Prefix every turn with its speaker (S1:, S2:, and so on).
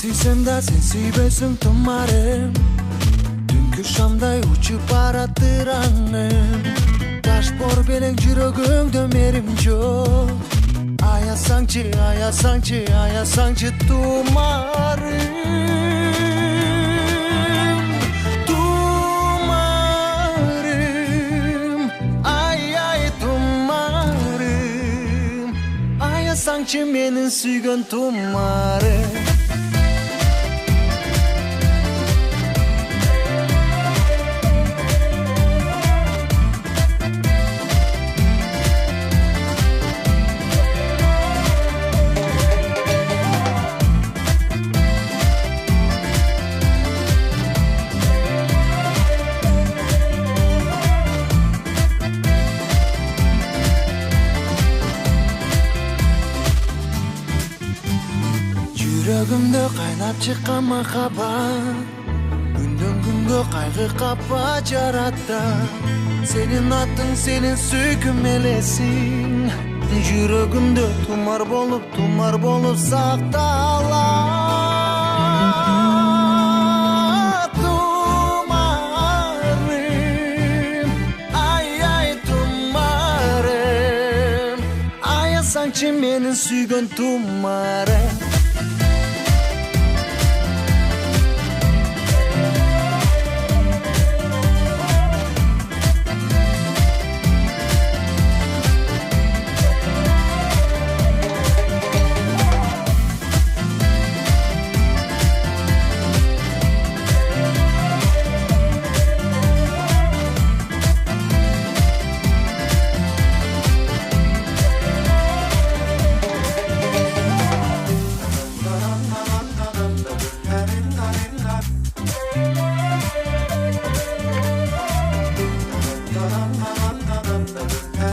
S1: Süysem de sen süybesің Тумарым. Түнкү шамдай учуп баратыр аңым. Ташбор белең жүрөгүңдө мерим жок. Аясаңчы, аясаңчы, аясаңчы Тумарым. Тумарым, ай ай Тумарым. Аясаңчы менин сүйгөн Тумарым. Жүрөгүмдө кайнап чыккан махаббат, күндөн күнгө кайгы капа жаратта. Сенин атың, сенин сүйкүм элесиң, жүрөгүмдө тумар болуп сактала. Тумарым, ай ай Тумарым, аясаңчы менин сүйгөн Тумарым.